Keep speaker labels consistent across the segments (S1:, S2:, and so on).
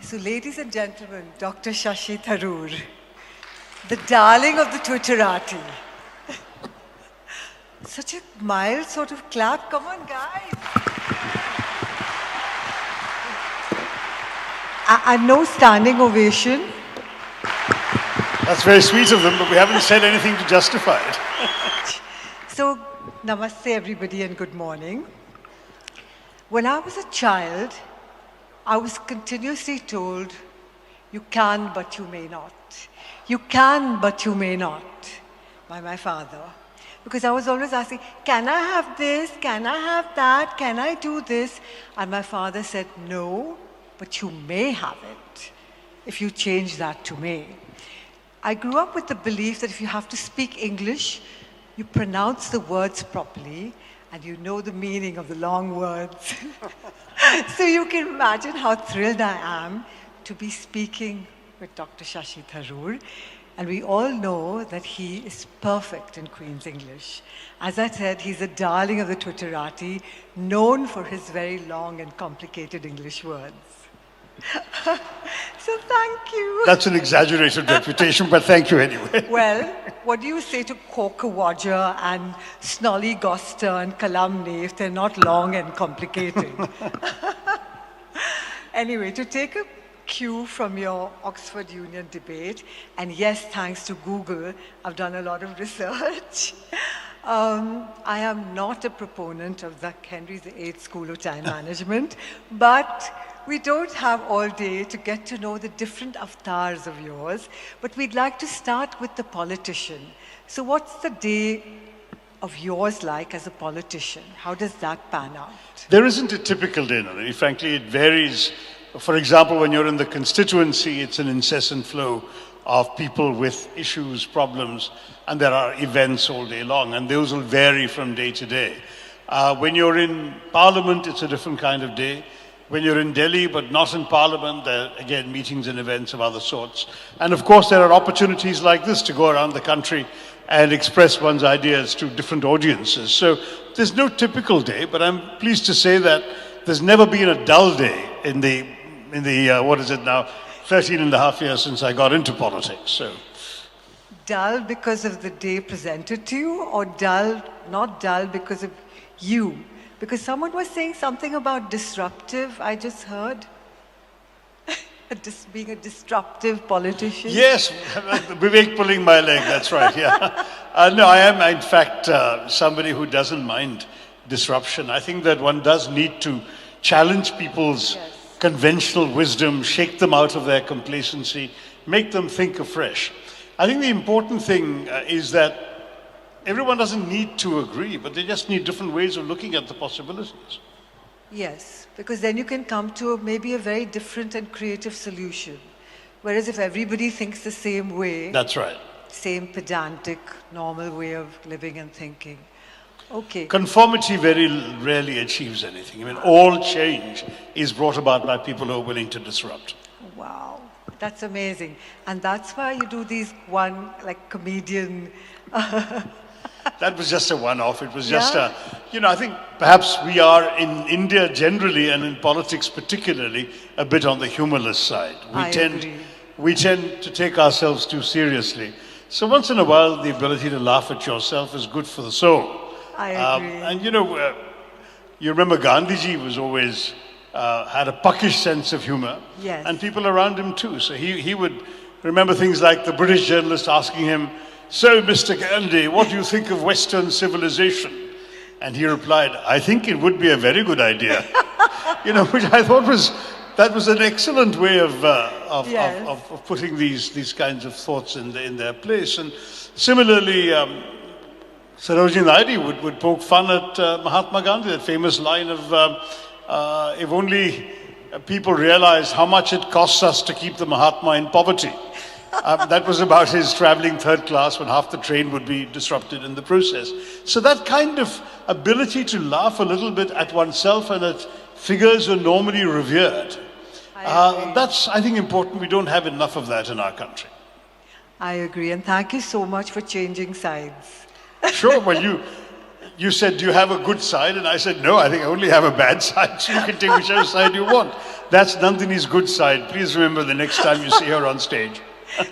S1: So ladies and gentlemen, Dr. Shashi Tharoor, the darling of the Twitterati. Such a mild sort of clap. Come on, guys. And no standing ovation.
S2: That's very sweet of them, but we haven't said anything to justify it.
S1: So, namaste everybody and good morning. When I was a child, I was continuously told, you can but you may not. You can but you may not, by my father. Because I was always asking, can I have this? Can I have that? Can I do this? And my father said, no, but you may have it if you change that to may. I grew up with the belief that if you have to speak English, you pronounce the words properly and you know the meaning of the long words. So you can imagine how thrilled I am to be speaking with Dr. Shashi Tharoor. And we all know that he is perfect in Queen's English. As I said, he's a darling of the Twitterati, known for his very long and complicated English words. So thank you.
S2: That's an exaggerated reputation, but thank you anyway.
S1: Well, what do you say to Kokawaja and Snollygoster and Kalamni if they're not long and complicated? Anyway, to take a cue from your Oxford Union debate, and yes, thanks to Google, I've done a lot of research. I am not a proponent of the Henry VIII School of Time Management, but we don't have all day to get to know the different avatars of yours, but we'd like to start with the politician. So what's the day of yours like as a politician? How does that pan out?
S2: There isn't a typical day, Nandini. Frankly, it varies. For example, when you're in the constituency, it's an incessant flow of people with issues, problems, and there are events all day long, and those will vary from day to day. When you're in Parliament, it's a different kind of day. When you're in Delhi, but not in Parliament, there are, again, meetings and events of other sorts. And of course, there are opportunities like this to go around the country and express one's ideas to different audiences. So there's no typical day, but I'm pleased to say that there's never been a dull day in the what is it now, 13 and a half years since I got into politics. So.
S1: Dull because of the day presented to you, or dull, not dull because of you? Because someone was saying something about disruptive, I just heard. Being a disruptive politician.
S2: Yes, Vivek pulling my leg, that's right, yeah. No, I am in fact somebody who doesn't mind disruption. I think that one does need to challenge people's conventional wisdom, shake them out of their complacency, make them think afresh. I think the important thing is that everyone doesn't need to agree, but they just need different ways of looking at the possibilities.
S1: Yes, because then you can come to maybe a very different and creative solution. Whereas if everybody thinks the same way,
S2: that's right.
S1: Same pedantic, normal way of living and thinking. Okay.
S2: Conformity very rarely achieves anything. I mean, all change is brought about by people who are willing to disrupt.
S1: Wow, that's amazing. And that's why you do these one, like, comedian...
S2: That was just a one-off. It was just a, I think perhaps we are in India generally and in politics particularly a bit on the humorless side. We tend to take ourselves too seriously. So once in a while, the ability to laugh at yourself is good for the soul.
S1: I agree.
S2: And you remember Gandhiji was always, had a puckish sense of humor.
S1: Yes.
S2: And people around him too. So he would remember things like the British journalist asking him, "So, Mr. Gandhi, what do you think of Western civilization?" And he replied, "I think it would be a very good idea." Which I thought that was an excellent way of putting these kinds of thoughts in their place. And similarly, Sarojini Naidu would poke fun at Mahatma Gandhi, that famous line of, if only people realized how much it costs us to keep the Mahatma in poverty. That was about his traveling third class when half the train would be disrupted in the process. So that kind of ability to laugh a little bit at oneself and at figures who are normally revered, that's, I think, important. We don't have enough of that in our country.
S1: I agree, and thank you so much for changing sides.
S2: Sure, well, you said, do you have a good side? And I said, no, I think I only have a bad side, so you can take whichever side you want. That's Nandini's good side. Please remember the next time you see her on stage.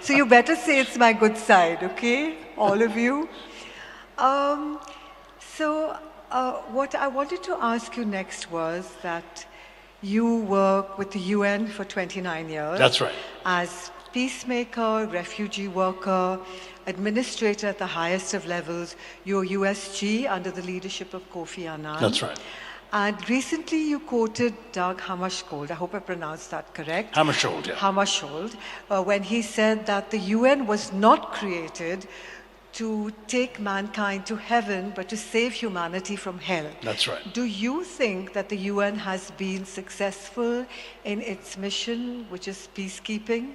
S1: So you better say it's my good side, okay? All of you. What I wanted to ask you next was that you work with the UN for 29 years.
S2: That's right.
S1: As peacemaker, refugee worker, administrator at the highest of levels. You're USG under the leadership of Kofi Annan.
S2: That's right.
S1: And recently you quoted Dag Hammarskjöld, I hope I pronounced that correct.
S2: Hammarskjöld, yeah.
S1: Hammarskjöld, when he said that the UN was not created to take mankind to heaven, but to save humanity from hell.
S2: That's right.
S1: Do you think that the UN has been successful in its mission, which is peacekeeping?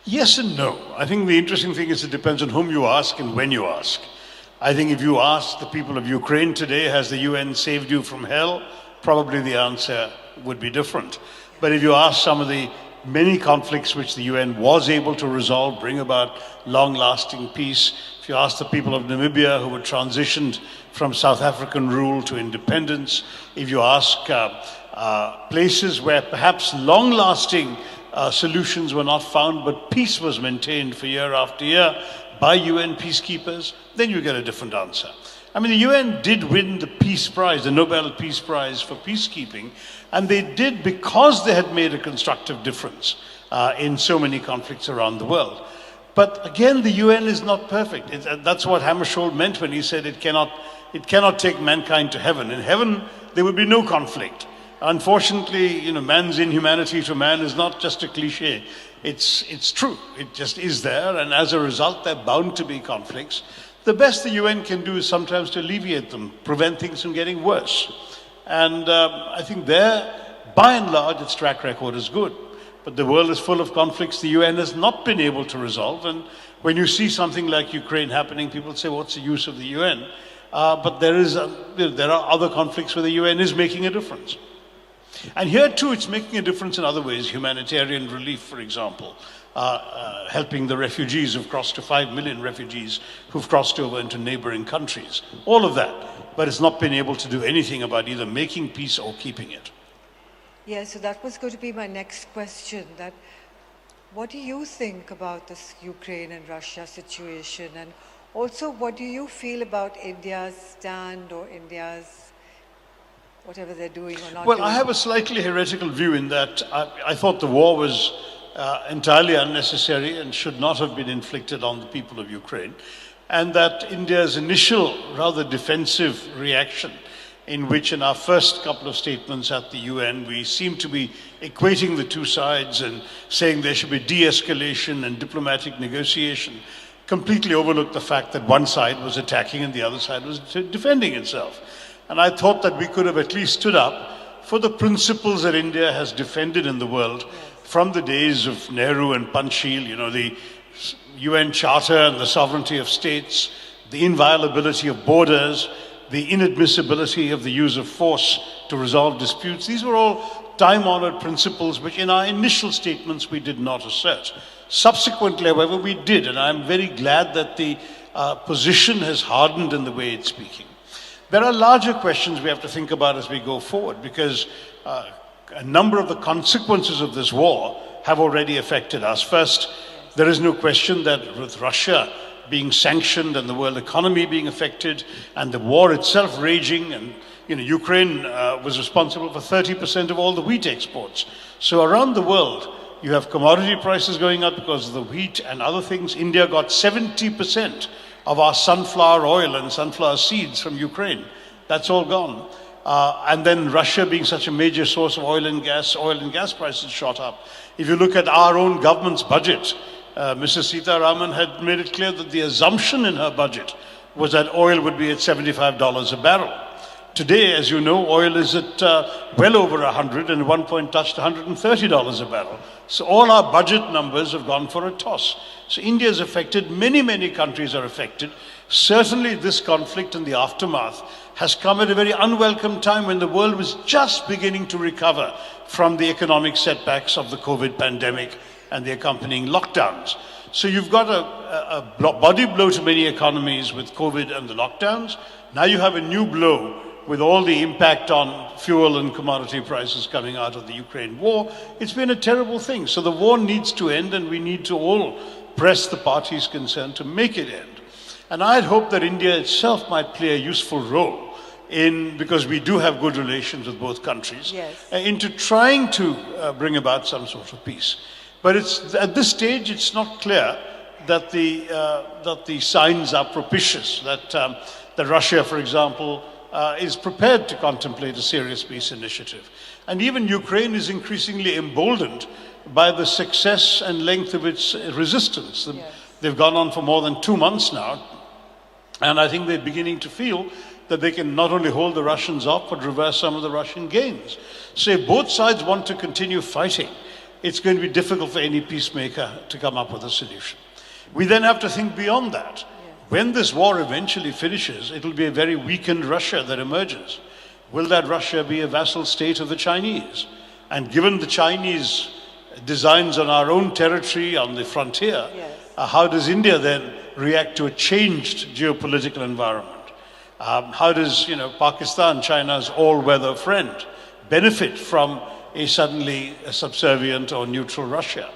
S2: Yes and no. I think the interesting thing is it depends on whom you ask and when you ask. I think if you ask the people of Ukraine today, has the UN saved you from hell? Probably the answer would be different. But if you ask some of the many conflicts which the UN was able to resolve, bring about long-lasting peace, if you ask the people of Namibia who were transitioned from South African rule to independence, if you ask places where perhaps long-lasting solutions were not found, but peace was maintained for year after year by UN peacekeepers, then you get a different answer. I mean, the UN did win the Peace Prize, the Nobel Peace Prize for peacekeeping, and they did because they had made a constructive difference in so many conflicts around the world. But again, the UN is not perfect. That's what Hammarskjöld meant when he said it cannot take mankind to heaven. In heaven, there would be no conflict. Unfortunately, man's inhumanity to man is not just a cliche. It's true. It just is there, and as a result, there are bound to be conflicts. The best the UN can do is sometimes to alleviate them, prevent things from getting worse. And I think there, by and large, its track record is good. But the world is full of conflicts the UN has not been able to resolve. And when you see something like Ukraine happening, people say, what's the use of the UN? But there are other conflicts where the UN is making a difference. And here too, it's making a difference in other ways. Humanitarian relief, for example, helping the refugees who've crossed to 5 million refugees who've crossed over into neighboring countries. All of that. But it's not been able to do anything about either making peace or keeping it.
S1: Yeah, so that was going to be my next question. That what do you think about this Ukraine and Russia situation? And also, what do you feel about India's stand or India's whatever they're doing or not doing?
S2: Well, I have a slightly heretical view in that I thought the war was entirely unnecessary and should not have been inflicted on the people of Ukraine. And that India's initial, rather defensive reaction, in which in our first couple of statements at the UN, we seem to be equating the two sides and saying there should be de-escalation and diplomatic negotiation, completely overlooked the fact that one side was attacking and the other side was defending itself. And I thought that we could have at least stood up for the principles that India has defended in the world from the days of Nehru and Panchsheel, the UN Charter and the sovereignty of states, the inviolability of borders, the inadmissibility of the use of force to resolve disputes. These were all time-honored principles which in our initial statements we did not assert. Subsequently, however, we did, and I'm very glad that the position has hardened in the way it's speaking. There are larger questions we have to think about as we go forward, because a number of the consequences of this war have already affected us. First, there is no question that with Russia being sanctioned and the world economy being affected and the war itself raging, and Ukraine was responsible for 30% of all the wheat exports. So around the world, you have commodity prices going up because of the wheat and other things. India got 70% of our sunflower oil and sunflower seeds from Ukraine. That's all gone. And then Russia being such a major source of oil and gas prices shot up. If you look at our own government's budget, Mrs. Sitaraman had made it clear that the assumption in her budget was that oil would be at $75 a barrel. Today, as you know, oil is at well over 100 and at one point touched $130 a barrel. So all our budget numbers have gone for a toss. So India is affected, many countries are affected. Certainly this conflict and the aftermath has come at a very unwelcome time when the world was just beginning to recover from the economic setbacks of the COVID pandemic and the accompanying lockdowns. So you've got a body blow to many economies with COVID and the lockdowns. Now you have a new blow with all the impact on fuel and commodity prices coming out of the Ukraine war, it's been a terrible thing. So the war needs to end, and we need to all press the parties concerned to make it end. And I'd hope that India itself might play a useful role because we do have good relations with both countries,
S1: yes,
S2: into trying to bring about some sort of peace. But at this stage, it's not clear that the signs are propitious, that Russia, for example, is prepared to contemplate a serious peace initiative. And even Ukraine is increasingly emboldened by the success and length of its resistance.
S1: yes,
S2: They've gone on for more than 2 months now, and I think they're beginning to feel that they can not only hold the Russians off, but reverse some of the Russian gains. So if both sides want to continue fighting, it's going to be difficult for any peacemaker to come up with a solution. We then have to think beyond that.
S1: yes.
S2: When this war eventually finishes, it'll be a very weakened Russia that emerges. Will that Russia be a vassal state of the Chinese? And given the Chinese designs on our own territory, on the frontier,
S1: Yes.
S2: How does India then react to a changed geopolitical environment? How does Pakistan, China's all-weather friend, benefit from a suddenly subservient or neutral Russia?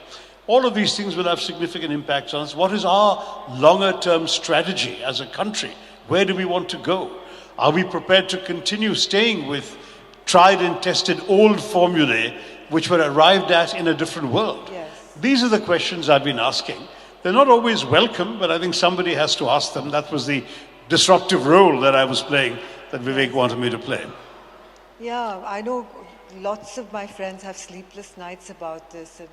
S2: All of these things will have significant impacts on us. What is our longer-term strategy as a country? Where do we want to go? Are we prepared to continue staying with tried and tested old formulae which were arrived at in a different world?
S1: Yes.
S2: These are the questions I've been asking. They're not always welcome, but I think somebody has to ask them. That was the disruptive role that I was playing, that Vivek wanted me to play.
S1: Yeah, I know lots of my friends have sleepless nights about this, and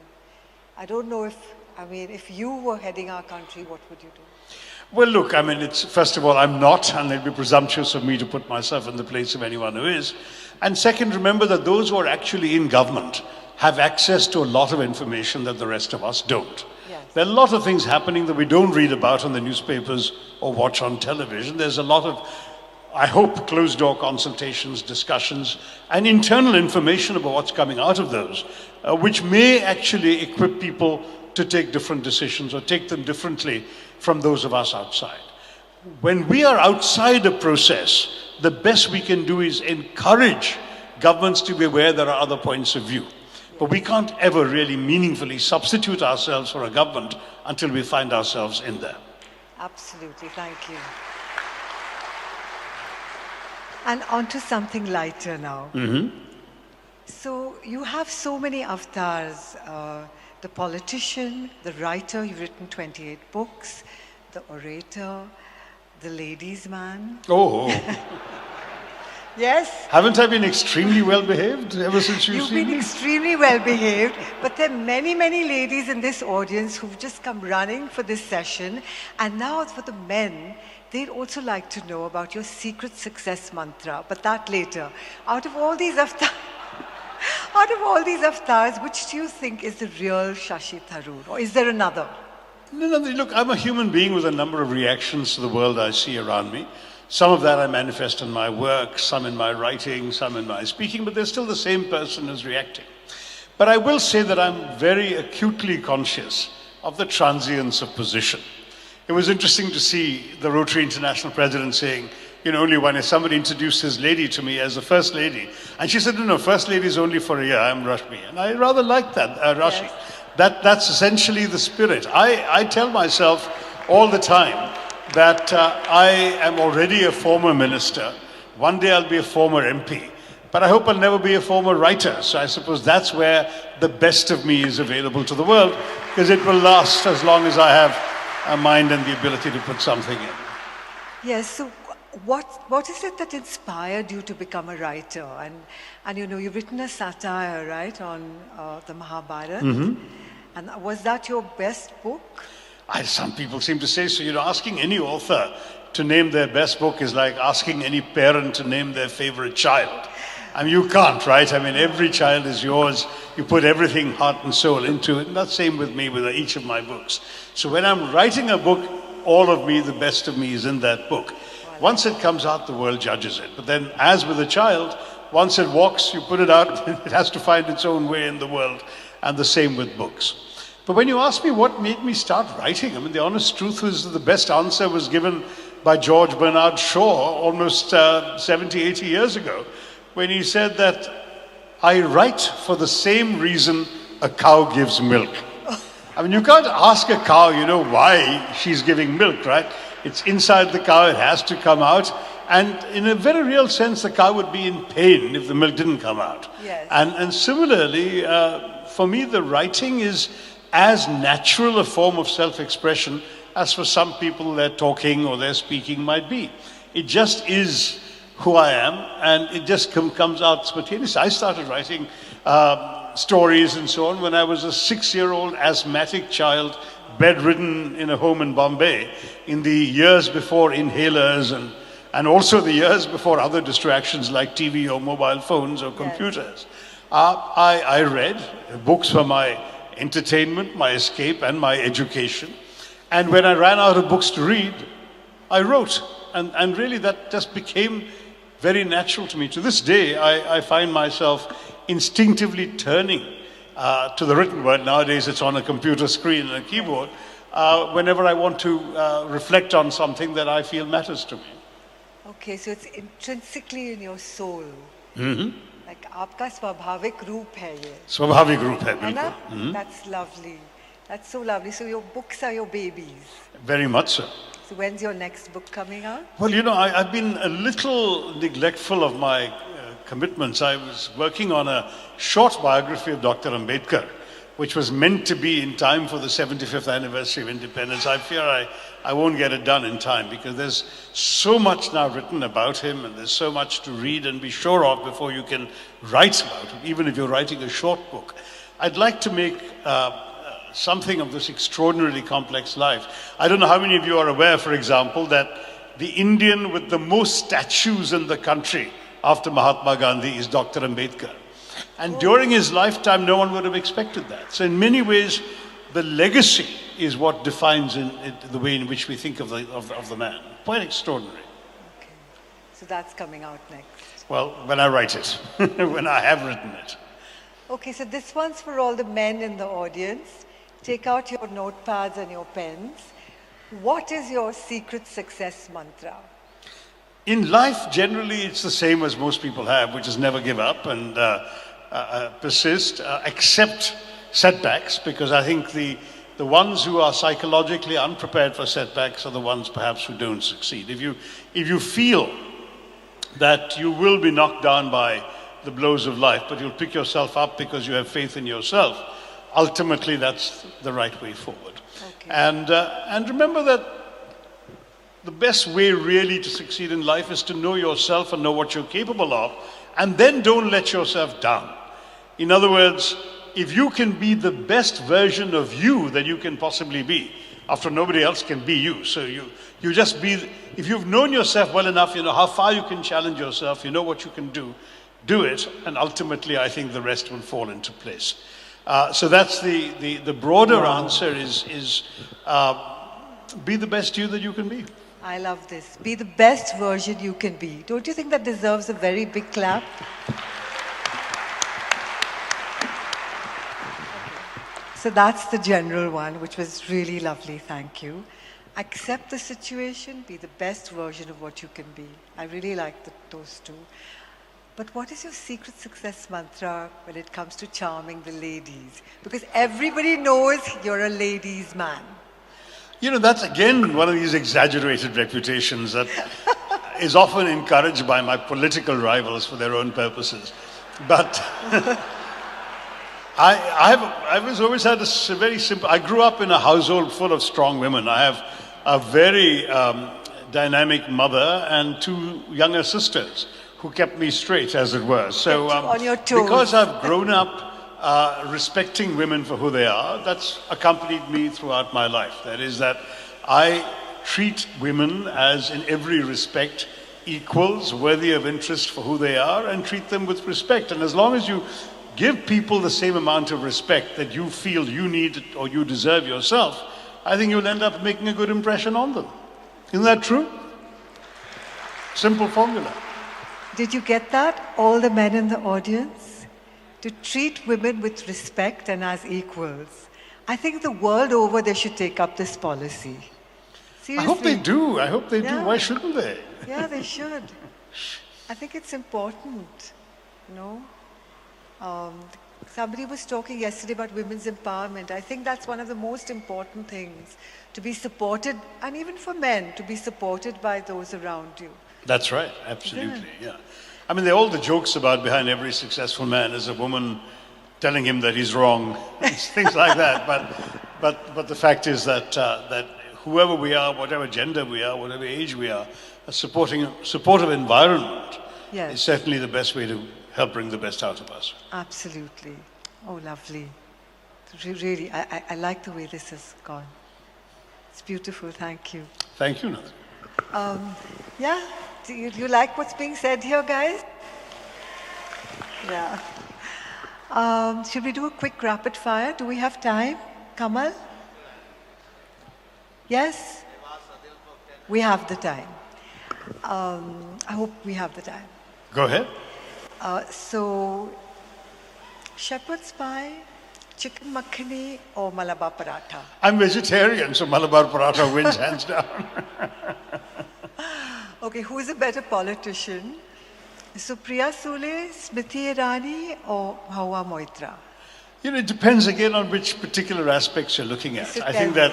S1: I don't know if you were heading our country, what would you do?
S2: Well, look, first of all, I'm not, and it'd be presumptuous of me to put myself in the place of anyone who is. And second, remember that those who are actually in government have access to a lot of information that the rest of us don't.
S1: Yes.
S2: There are a lot of things happening that we don't read about in the newspapers or watch on television. There's a lot of, I hope, closed-door consultations, discussions, and internal information about what's coming out of those, which may actually equip people to take different decisions or take them differently from those of us outside. When we are outside a process, the best we can do is encourage governments to be aware there are other points of view. But we can't ever really meaningfully substitute ourselves for a government until we find ourselves in there.
S1: Absolutely, thank you. And on to something lighter now.
S2: Mm-hmm.
S1: So you have so many avatars, the politician, the writer, you've written 28 books, the orator, the ladies' man.
S2: Oh,
S1: Yes?
S2: haven't I been extremely well behaved ever since you've
S1: You've
S2: seen
S1: been
S2: me?
S1: extremely well behaved, but there are many, many ladies in this audience who've just come running for this session. And now for the men, they'd also like to know about your secret success mantra, but that later. Out of all these avatars, which do you think is the real Shashi Tharoor? Or is there another?
S2: No, look, I'm a human being with a number of reactions to the world I see around me. Some of that I manifest in my work, some in my writing, some in my speaking, but they're still the same person who's reacting. But I will say that I'm very acutely conscious of the transience of position. It was interesting to see the Rotary International President saying, only when somebody introduced his lady to me as the First Lady, and she said, no, First Lady is only for a year, I'm Rashmi. And I rather like that, Rashi.
S1: Yes.
S2: That's essentially the spirit. I tell myself all the time that I am already a former minister. One day I'll be a former MP. But I hope I'll never be a former writer. So I suppose that's where the best of me is available to the world, because it will last as long as I have a mind and the ability to put something in.
S1: Yes, so what is it that inspired you to become a writer? And you've written a satire, right, on the Mahabharata.
S2: Mm-hmm.
S1: And was that your best book?
S2: Some people seem to say so. Asking any author to name their best book is like asking any parent to name their favorite child. You can't, right? Every child is yours. You put everything, heart and soul into it. And that's the same with me, with each of my books. So when I'm writing a book, all of me, the best of me is in that book. Once it comes out, the world judges it. But then, as with a child, once it walks, you put it out, it has to find its own way in the world. And the same with books. But when you ask me what made me start writing, the honest truth is that the best answer was given by George Bernard Shaw almost 70, 80 years ago, when he said that I write for the same reason a cow gives milk. I mean, you can't ask a cow, why she's giving milk, right? It's inside the cow, it has to come out. And in a very real sense, the cow would be in pain if the milk didn't come out.
S1: Yes.
S2: And similarly, for me, the writing is as natural a form of self-expression as for some people their talking or their speaking might be. It just is who I am, and it just comes out spontaneously. I started writing stories and so on when I was a 6-year-old asthmatic child, bedridden in a home in Bombay, in the years before inhalers and also the years before other distractions like TV or mobile phones or computers. Yes. I read books for my entertainment, my escape, and my education. And when I ran out of books to read, I wrote. And really that just became very natural to me. To this day, I find myself instinctively turning to the written word. Nowadays, it's on a computer screen and a keyboard. Whenever I want to reflect on something that I feel matters to me.
S1: Okay, so it's intrinsically in your soul.
S2: Mm-hmm.
S1: Like आपका स्वाभाविक रूप है ये.
S2: स्वाभाविक रूप है, बिल्कुल.
S1: है ना? Mm-hmm. That's lovely. That's so lovely. So your books are your babies.
S2: Very much so.
S1: So when's your next book coming out?
S2: Well, I've been a little neglectful of my commitments. I was working on a short biography of Dr. Ambedkar, which was meant to be in time for the 75th anniversary of independence. I fear I won't get it done in time because there's so much now written about him and there's so much to read and be sure of before you can write about him, even if you're writing a short book. I'd like to make something of this extraordinarily complex life. I don't know how many of you are aware, for example, that the Indian with the most statues in the country after Mahatma Gandhi is Dr. Ambedkar. And during his lifetime, no one would have expected that. So in many ways, the legacy is what defines the way in which we think of the man. Quite extraordinary.
S1: Okay. So that's coming out next.
S2: Well, when I write it, when I have written it.
S1: Okay, so this one's for all the men in the audience. Take out your notepads and your pens. What is your secret success mantra?
S2: In life, generally, it's the same as most people have, which is never give up and persist, accept setbacks, because I think the ones who are psychologically unprepared for setbacks are the ones perhaps who don't succeed. If you feel that you will be knocked down by the blows of life, but you'll pick yourself up because you have faith in yourself, ultimately that's the right way forward.
S1: Okay.
S2: And remember that the best way really to succeed in life is to know yourself and know what you're capable of, and then don't let yourself down. In other words, if you can be the best version of you that you can possibly be, after nobody else can be you, so you just be, if you've known yourself well enough, you know how far you can challenge yourself, you know what you can do it, and ultimately I think the rest will fall into place. So that's the broader answer is be the best you that you can be.
S1: I love this. Be the best version you can be. Don't you think that deserves a very big clap? So that's the general one, which was really lovely. Thank you. Accept the situation, be the best version of what you can be. I really like those two. But what is your secret success mantra when it comes to charming the ladies? Because everybody knows you're a ladies' man.
S2: That's again one of these exaggerated reputations that is often encouraged by my political rivals for their own purposes. But I've always had a very simple, I grew up in a household full of strong women. I have a very dynamic mother and two younger sisters who kept me straight, as it were. So
S1: on your toes.
S2: Because I've grown up respecting women for who they are, that's accompanied me throughout my life. That is that I treat women as, in every respect, equals, worthy of interest for who they are, and treat them with respect. And as long as you give people the same amount of respect that you feel you need or you deserve yourself, I think you'll end up making a good impression on them. Isn't that true? Simple formula.
S1: Did you get that? All the men in the audience? To treat women with respect and as equals. I think the world over they should take up this policy. Seriously.
S2: I hope they do. I hope they do.
S1: Yeah.
S2: Why shouldn't they?
S1: Yeah, they should. I think it's important, you know. Somebody was talking yesterday about women's empowerment. I think that's one of the most important things, to be supported, and even for men, to be supported by those around you.
S2: That's right, absolutely, yeah. I mean, all the jokes about behind every successful man is a woman telling him that he's wrong, things like that. But the fact is that whoever we are, whatever gender we are, whatever age we are, a supportive environment is certainly the best way to help bring the best out of us.
S1: Absolutely. Oh, lovely. Really, I like the way this has gone. It's beautiful. Thank you.
S2: Thank you, Nandini.
S1: Yeah. Do you like what's being said here, guys? Yeah. Should we do a quick rapid fire? Do we have time? Kamal? Yes? We have the time. I hope we have the time.
S2: Go ahead.
S1: So, shepherd's pie, chicken makhani, or Malabar paratha?
S2: I'm vegetarian, so Malabar paratha wins hands down.
S1: Okay, who is a better politician? Supriya Sule, Smriti Irani, or Hawa Moitra?
S2: You know, it depends again on which particular aspects you're looking at. I think that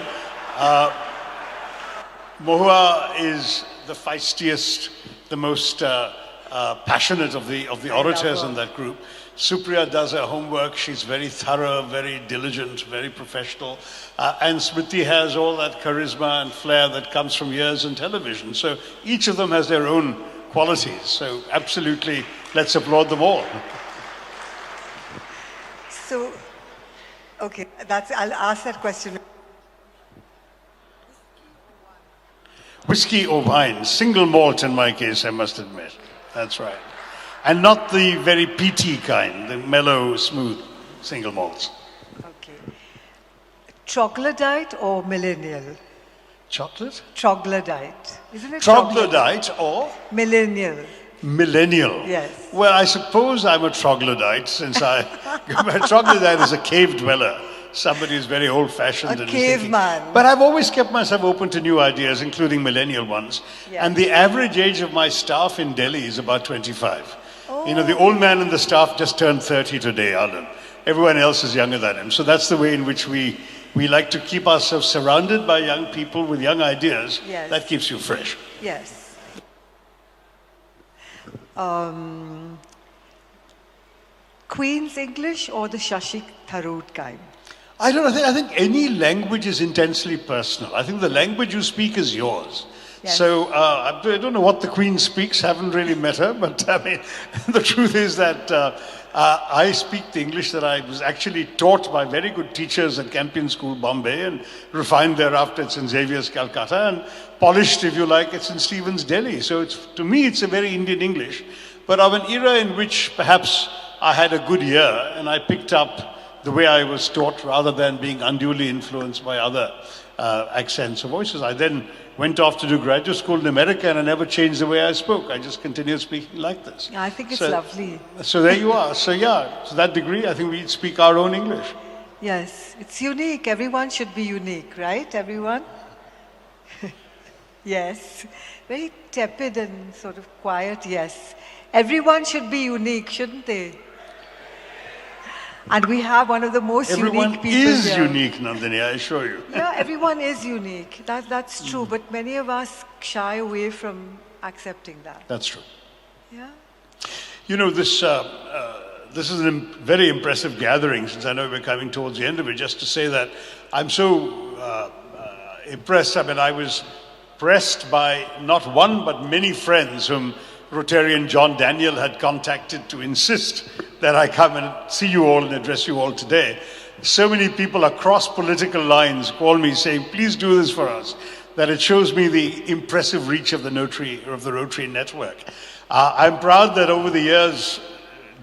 S2: Mohua is the feistiest, the most passionate of the orators in that group. Supriya does her homework. She's very thorough, very diligent, very professional. And Smriti has all that charisma and flair that comes from years in television. So each of them has their own qualities. So absolutely, let's applaud them all.
S1: So, okay, I'll ask that question.
S2: Whiskey or wine, single malt in my case, I must admit. That's right. And not the very peaty kind, the mellow, smooth single malts.
S1: Okay. Troglodyte or millennial?
S2: Chocolate?
S1: Troglodyte. Isn't it
S2: Troglodyte or?
S1: Millennial.
S2: Millennial.
S1: Yes.
S2: Well, I suppose I'm a troglodyte since my troglodyte is a cave dweller. Somebody who's very old-fashioned.
S1: A caveman.
S2: But I've always kept myself open to new ideas, including millennial ones. Yes. And the average age of my staff in Delhi is about 25. Oh. You know, the old man in the staff just turned 30 today, Alan. Everyone else is younger than him. So that's the way in which we like to keep ourselves surrounded by young people with young ideas.
S1: Yes.
S2: That keeps you fresh.
S1: Yes. Queen's English or the Shashi Tharoor kind?
S2: I don't know. I think any language is intensely personal. I think the language you speak is yours. Yes. So I don't know what the Queen speaks. Haven't really met her, but I mean, the truth is that I speak the English that I was actually taught by very good teachers at Campion School, Bombay, and refined thereafter at St. Xavier's, Calcutta, and polished, if you like, it's in Stevens, Delhi. So to me, it's a very Indian English, but of an era in which perhaps I had a good year and I picked up the way I was taught rather than being unduly influenced by other accents or voices. I then went off to do graduate school in America and I never changed the way I spoke. I just continued speaking like this.
S1: I think it's lovely.
S2: So there you are. So yeah, to that degree, I think we speak our own English.
S1: Yes, it's unique. Everyone should be unique, right? Everyone? Yes. Very tepid and sort of quiet, yes. Everyone should be unique, shouldn't they? And we have one of the most unique people
S2: Everyone is
S1: here.
S2: unique, Nandini, I assure you.
S1: Yeah, everyone is unique. That's true. But many of us shy away from accepting that.
S2: That's true.
S1: Yeah.
S2: You know, this is a very impressive gathering, since I know we're coming towards the end of it, just to say that I'm so impressed. I mean, I was pressed by not one, but many friends whom Rotarian John Daniel had contacted to insist that I come and see you all and address you all today. So many people across political lines call me saying, please do this for us, that it shows me the impressive reach of the Rotary network. I'm proud that over the years,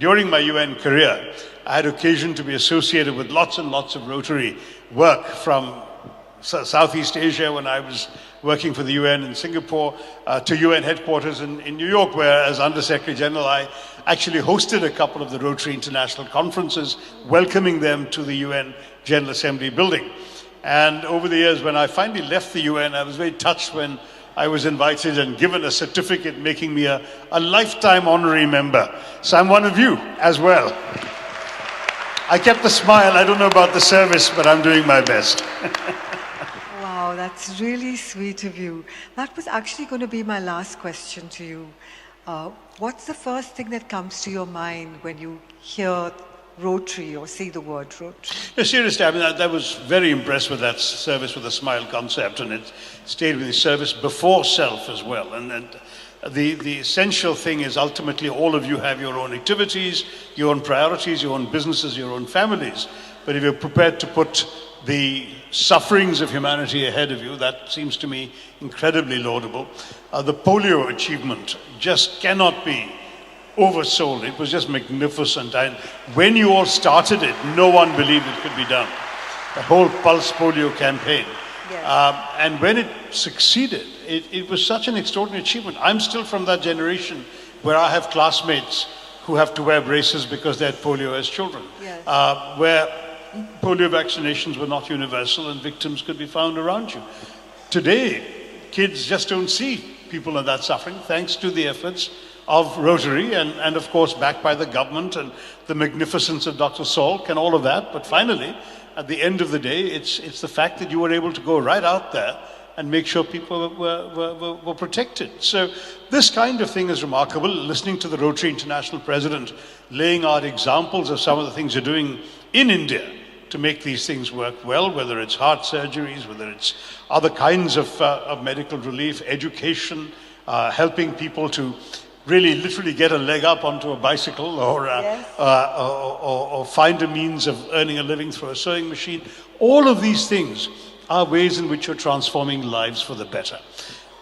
S2: during my UN career, I had occasion to be associated with lots and lots of Rotary work from Southeast Asia when I was working for the UN in Singapore, to UN headquarters in New York, where as Under-Secretary General, I actually hosted a couple of the Rotary International Conferences, welcoming them to the UN General Assembly building. And over the years, when I finally left the UN, I was very touched when I was invited and given a certificate making me a lifetime honorary member. So I'm one of you as well. I kept the smile. I don't know about the service, but I'm doing my best.
S1: Wow, that's really sweet of you. That was actually going to be my last question to you. What's the first thing that comes to your mind when you hear Rotary or see the word Rotary?
S2: No, seriously, I mean, I was very impressed with that service with a smile concept, and it stayed with the service before self as well. And the essential thing is ultimately all of you have your own activities, your own priorities, your own businesses, your own families. But if you're prepared to put the sufferings of humanity ahead of you, that seems to me incredibly laudable. The polio achievement just cannot be oversold. It was just magnificent. And when you all started it, no one believed it could be done. The whole Pulse Polio campaign.
S1: Yes.
S2: And when it succeeded, it was such an extraordinary achievement. I'm still from that generation where I have classmates who have to wear braces because they had polio as children.
S1: Yes.
S2: Where polio vaccinations were not universal and victims could be found around you. Today, kids just don't see people in that suffering, thanks to the efforts of Rotary and of course backed by the government and the magnificence of Dr. Salk and all of that. But finally, at the end of the day, it's the fact that you were able to go right out there and make sure people were protected. So this kind of thing is remarkable. Listening to the Rotary International President laying out examples of some of the things you're doing in India to make these things work well, whether it's heart surgeries, whether it's other kinds of medical relief, education, helping people to really literally get a leg up onto a bicycle or find a means of earning a living through a sewing machine. All of these things are ways in which you're transforming lives for the better.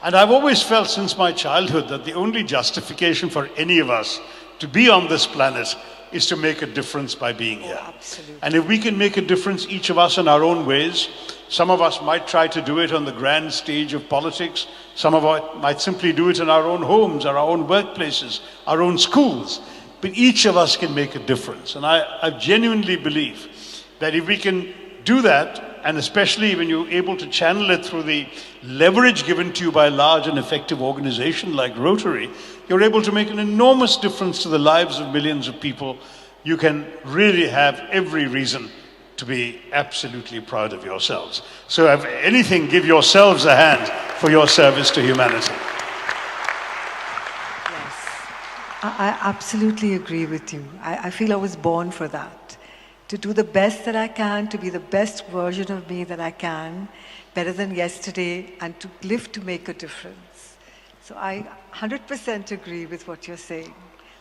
S2: And I've always felt since my childhood that the only justification for any of us to be on this planet is to make a difference by being here.
S1: Absolutely.
S2: And if we can make a difference, each of us in our own ways, some of us might try to do it on the grand stage of politics, some of us might simply do it in our own homes, our own workplaces, our own schools, but each of us can make a difference. And I genuinely believe that if we can do that, and especially when you're able to channel it through the leverage given to you by a large and effective organization like Rotary, you're able to make an enormous difference to the lives of millions of people. You can really have every reason to be absolutely proud of yourselves. So if anything, give yourselves a hand for your service to humanity.
S1: Yes, I absolutely agree with you. I feel I was born for that. To do the best that I can, to be the best version of me that I can, better than yesterday, and to live to make a difference. So I 100% agree with what you're saying.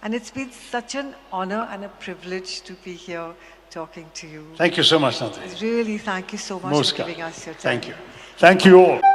S1: And it's been such an honor and a privilege to be here talking to you.
S2: Thank you so much, Nandini.
S1: Really, thank you so much for giving us your time.
S2: Thank you. Thank you all.